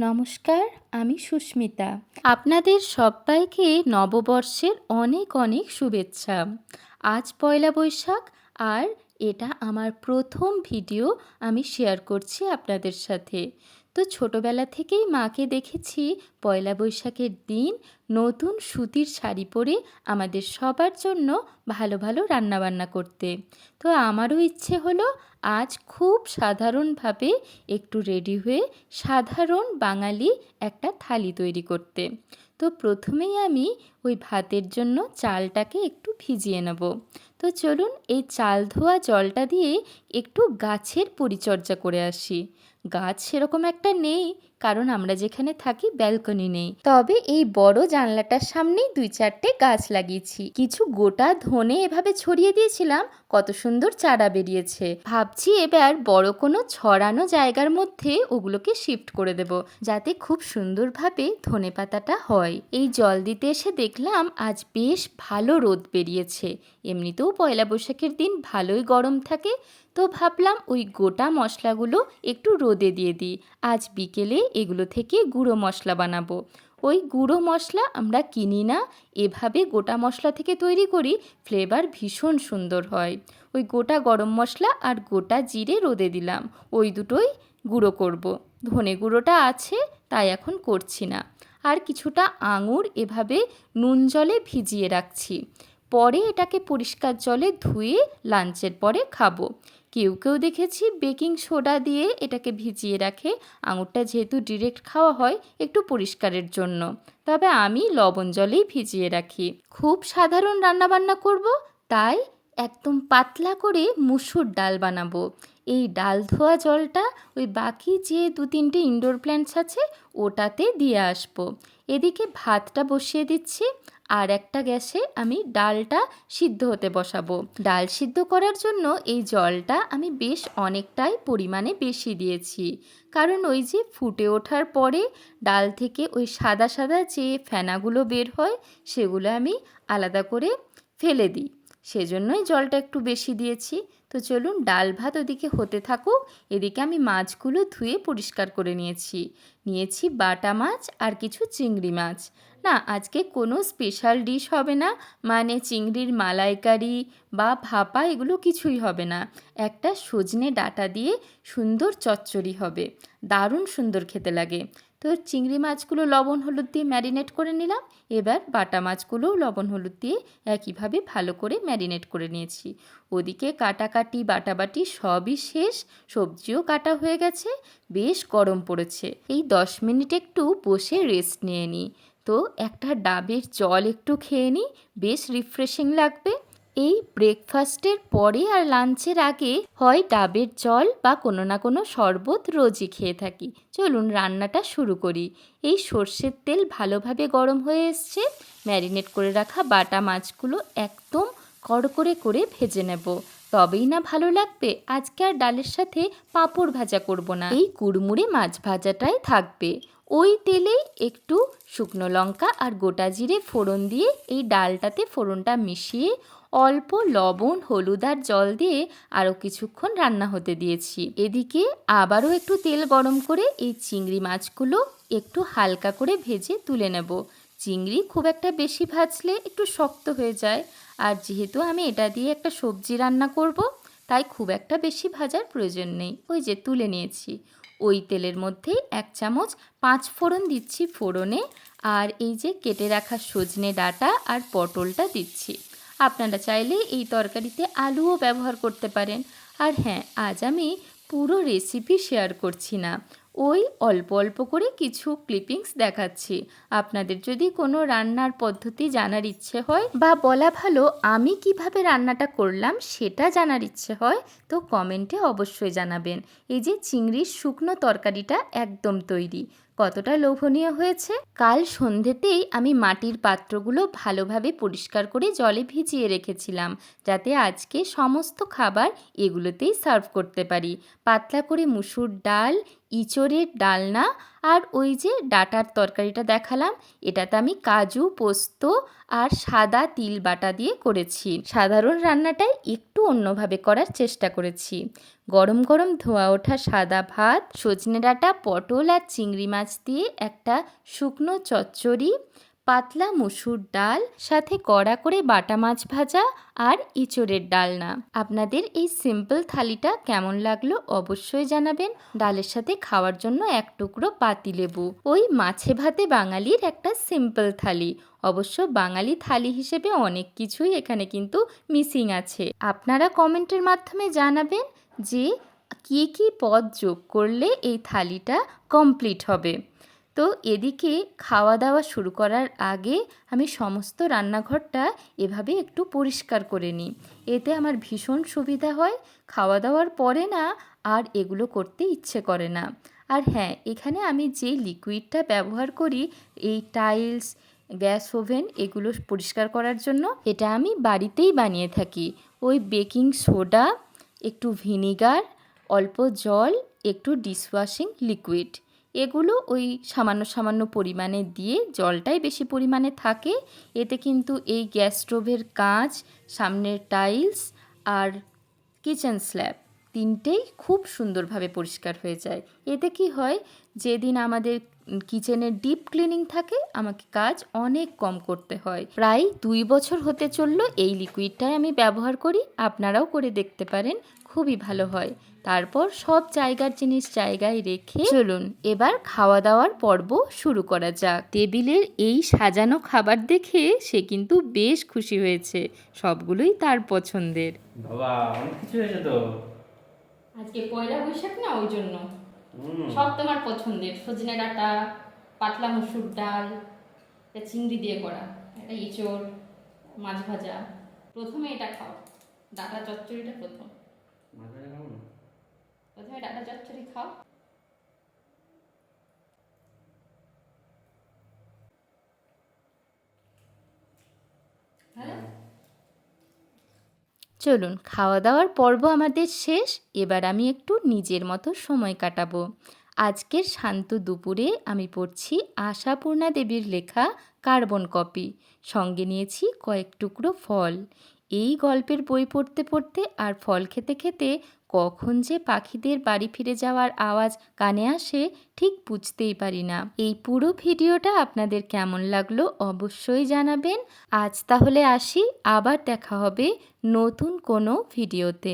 নমস্কার, আমি সুস্মিতা। আপনাদের সব্বাইকে নববর্ষের অনেক অনেক শুভেচ্ছা। আজ পয়লা বৈশাখ, আর এটা আমার প্রথম ভিডিও আমি শেয়ার করছি আপনাদের সাথে। তো ছোটবেলা থেকেই মাকে দেখেছি পয়লা বৈশাখের দিন নতুন সুতির শাড়ি পরে আমাদের সবার জন্য ভালো ভালো রান্নাবান্না করতে। তো আমারও ইচ্ছে হলো আজ খুব সাধারণভাবে একটু রেডি হয়ে সাধারণ বাঙালি একটা থালি তৈরি করতে। তো প্রথমেই আমি ওই ভাতের জন্য চালটাকে একটু ভিজিয়ে নেব। তো চলুন এই চাল ধোয়া জলটা দিয়ে একটু গাছের পরিচর্যা করে আসি। গাছ সেরকম একটা নেই, কারণ আমরা যেখানে থাকি ব্যালকনি নেই। তবে এই বড় জানলাটার সামনেই 2-4টে গাছ লাগিয়েছি। কিছু গোটা ধনে এভাবে ছড়িয়ে দিয়েছিলাম, কত সুন্দর চারা বেরিয়েছে। ভাবছি এবার বড় কোনো ছড়ানো জায়গার মধ্যে ওগুলোকে শিফট করে দেব, যাতে খুব সুন্দরভাবে ধনেপাতাটা হয়। এই জল দিতে এসে দেখলাম আজ বেশ ভালো রোদ বেরিয়েছে। এমনিতেও পয়লা বৈশাখের দিন ভালোই গরম থাকে, তো ভাবলাম ওই গোটা মশলাগুলো একটু রোদে দিয়ে দিই। আজ বিকেলে এগুলো থেকে গুঁড়ো মশলা বানাবো। ওই গুঁড়ো মশলা আমরা কিনি না, এভাবে গোটা মশলা থেকে তৈরি করি, ফ্লেভার ভীষণ সুন্দর হয়। ওই গোটা গরম মশলা আর গোটা জিরে রোদে দিলাম, ওই দুটোই গুঁড়ো করব। ধনে গুঁড়োটা আছে, তাই এখন করছি না। আর কিছুটা আঙুর এভাবে নুন জলে ভিজিয়ে রাখছি, পরে এটাকে পরিষ্কার জলে ধুয়ে লাঞ্চের পরে খাবো। কেউ কেউ দেখেছি বেকিং সোডা দিয়ে এটাকে ভিজিয়ে রাখে, আঙুরটা যেহেতু ডিরেক্ট খাওয়া হয় একটু পরিষ্কারের জন্য। তবে আমি লবণ জলেই ভিজিয়ে রাখি। খুব সাধারণ রান্নাবান্না করব, তাই একদম পাতলা করে মুসুর ডাল বানাবো। এই ডাল ধোয়া জলটা ওই বাকি যে 2-3টে ইনডোর প্ল্যান্টস আছে ওটাতে দিয়ে আসবো। এদিকে ভাতটা বসিয়ে দিচ্ছি, আর একটা গ্যাসে আমি ডালটা সিদ্ধ হতে বসাবো। ডাল সিদ্ধ করার জন্য এই জলটা আমি বেশ অনেকটাই পরিমাণে বেশি দিয়েছি, কারণ ওই যে ফুটে ওঠার পরে ডাল থেকে ওই সাদা সাদা যে ফেনাগুলো বের হয় সেগুলো আমি আলাদা করে ফেলে দিই, সেজন্যই জলটা একটু বেশি দিয়েছি। তো চলুন ডাল ভাত ওদিকে হতে থাকুক, এদিকে আমি মাছগুলো ধুয়ে পরিষ্কার করে নিয়েছি বাটা মাছ আর কিছু চিংড়ি মাছ। না, আজকে কোনো স্পেশাল ডিশ হবে না, মানে চিংড়ির মালাইকারি বা ভাপা এগুলো কিছুই হবে না। একটা সজনে ডাঁটা দিয়ে সুন্দর চচ্চড়ি হবে, দারুণ সুন্দর খেতে লাগে। তো চিংড়ি মাছগুলো লবণ হলুদ দিয়ে ম্যারিনেট করে নিলাম। এবার বাটা মাছগুলোও লবণ হলুদ দিয়ে একইভাবে ভালো করে ম্যারিনেট করে নিয়েছি। ওদিকে কাটাকাটি বাটাবাটি সবই শেষ, সবজিও কাটা হয়ে গেছে। বেশ গরম পড়েছে, এই 10 মিনিট একটু বসে রেস্ট নিয়ে নিই। তো একটা ডাবের জল একটু খেয়ে নিই, বেশ রিফ্রেশিং লাগবে। এই ব্রেকফাস্টের পরে আর লাঞ্চের আগে হয় ডাবের জল বা কোনো না কোনো শরবত রোজই খেয়ে থাকি। চলুন রান্নাটা শুরু করি। এই সর্ষের তেল ভালোভাবে গরম হয়ে এসছে, ম্যারিনেট করে রাখা বাটা মাছগুলো একদম কড়কড়ে করে ভেজে নেব, তবেই না ভালো লাগবে। আজকে আর ডালের সাথে পাঁপড় ভাজা করব না, এই কুড়মুড়ে মাছ ভাজাটাই থাকবে। ওই তেলেই একটু শুকনো লঙ্কা আর গোটা জিরে ফোড়ন দিয়ে এই ডালটাতে ফোড়নটা মিশিয়ে অল্প লবণ হলুদ আর জল দিয়ে আরও কিছুক্ষণ রান্না হতে দিয়েছি। এদিকে আবারও একটু তেল গরম করে এই চিংড়ি মাছগুলো একটু হালকা করে ভেজে তুলে নেব। চিংড়ি খুব একটা বেশি ভাজলে একটু শক্ত হয়ে যায়, আর যেহেতু আমি এটা দিয়ে একটা সবজি রান্না করব, তাই খুব একটা বেশি ভাজার প্রয়োজন নেই। ওই যে তুলে নিয়েছি। ওই তেলের মধ্যেই 1 চামচ 5 ফোড়ন দিচ্ছি ফোড়নে, আর এই যে কেটে রাখা সজনে ডাঁটা আর পটলটা দিচ্ছি। আপনারা চাইলে এই তরকারিতে আলুও ব্যবহার করতে পারেন। আর হ্যাঁ, আজ আমি পুরো রেসিপি শেয়ার করছি না, ওই অল্প অল্প করে কিছু ক্লিপিংস দেখাচ্ছি। আপনাদের যদি কোনো রান্নার পদ্ধতি জানার ইচ্ছে হয়, বা বলা ভালো আমি কিভাবে রান্নাটা করলাম সেটা জানার ইচ্ছে হয়, তো কমেন্টে অবশ্যই জানাবেন। এই যে চিংড়ির শুকনো তরকারিটা একদম তৈরি। কতটা লোভনীয় হয়েছে। কাল সন্ধেতেই আমি মাটির পাত্রগুলো ভালোভাবে পরিষ্কার করে জলে ভিজিয়ে রেখেছিলাম, যাতে আজকে সমস্ত খাবার এগুলোতেই সার্ভ করতে পারি। পাতলা করে মুসুর ডাল, ইঁচড়ের ডালনা আর ওই যে ডাঁটার তরকারিটা দেখালাম, এটাতে আমি কাজু, পোস্ত আর সাদা তিল বাটা দিয়ে করেছি। সাধারণ রান্নাটাই একটু অন্যভাবে করার চেষ্টা করেছি। গরম গরম ধোয়া ওঠা সাদা ভাত, সজনে ডাঁটা, পটল আর চিংড়ি মাছ দিয়ে একটা শুকনো চচ্চড়ি, পাতলা মুসুর ডাল, সাথে কড়া করে বাটা মাছ ভাজা আর এঁচোড়ের ডালনা। আপনাদের এই সিম্পল থালিটা কেমন লাগলো অবশ্যই জানাবেন। ডালের সাথে খাওয়ার জন্য এক টুকরো পাতিলেবু। ওই মাছে ভাতে বাঙালির একটা সিম্পল থালি। অবশ্য বাঙালি থালি হিসেবে অনেক কিছুই এখানে কিন্তু মিসিং আছে। আপনারা কমেন্টের মাধ্যমে জানাবেন যে কী কী পদ যোগ করলে এই থালিটা কমপ্লিট হবে। তো এদিকে খাওয়া দাওয়া শুরু করার আগে আমি সমস্ত রান্নাঘরটা এভাবে একটু পরিষ্কার করে নিই। এতে আমার ভীষণ সুবিধা হয়, খাওয়া দাওয়ার পরে না আর এগুলো করতে ইচ্ছে করে না। আর হ্যাঁ, এখানে আমি যে লিকুইডটা ব্যবহার করি এই টাইলস, গ্যাস ওভেন এগুলো পরিষ্কার করার জন্য, এটা আমি বাড়িতেই বানিয়ে থাকি। ওই বেকিং সোডা, একটু ভিনিগার, অল্প জল, একটু ডিশওয়াশিং লিকুইড, এগুলো ওই সামান্য সামান্য পরিমাণে দিয়ে, জলটাই বেশি পরিমাণে থাকে। এতে কিন্তু এই গ্যাস স্টোভের কাঁচ, সামনের টাইলস আর কিচেন স্ল্যাব তিনটেই খুব সুন্দরভাবে পরিষ্কার হয়ে যায়। এতে কি হয়, যেদিন আমাদের কিচেনের ডিপ ক্লিনিং থাকে আমাকে কাজ অনেক কম করতে হয়। প্রায় 2 বছর হতে চললো এই লিকুইডটাই আমি ব্যবহার করি, আপনারাও করে দেখতে পারেন, খুবই ভালো হয়। তারপর সব জায়গার জিনিস জায়গায় রেখে চলুন এবার খাওয়া দাওয়ার পর্ব শুরু করা যাক। টেবিলের এই সাজানো খাবার দেখে সে কিন্তু বেশ খুশি হয়েছে, সবগুলোই তার পছন্দের। বাবা অনেক কিছু হয়েছে তো। আজকে পয়লা বৈশাখ না, ওই জন্য সব তোমার পছন্দের। সজনে ডাঁটা, পাতলা মসুর ডাল, এটা চিংড়ি দিয়ে করা, এটা এঁচোড়, মাছ ভাজা। প্রথমে এটা খাও, ডাঁটা চচ্চড়িটা প্রথমে ডাঁটা চচ্চড়ি খাও। হ্যাঁ, চলুন খাওয়া দাওয়ার পর্ব আমাদের শেষ। এবার আমি একটু নিজের মতো সময় কাটাবো। আজকের শান্ত দুপুরে আমি পড়ছি আশাপূর্ণা দেবীর লেখা কার্বন কপি। সঙ্গে নিয়েছি কয়েক টুকরো ফল। এই গল্পের বই পড়তে পড়তে আর ফল খেতে খেতে কখন যে পাখিদের বাড়ি ফিরে যাওয়ার আওয়াজ কানে আসে ঠিক বুঝতেই পারি না। এই পুরো ভিডিওটা আপনাদের কেমন লাগলো অবশ্যই জানাবেন। আজ তাহলে আসি, আবার দেখা হবে নতুন কোনো ভিডিওতে।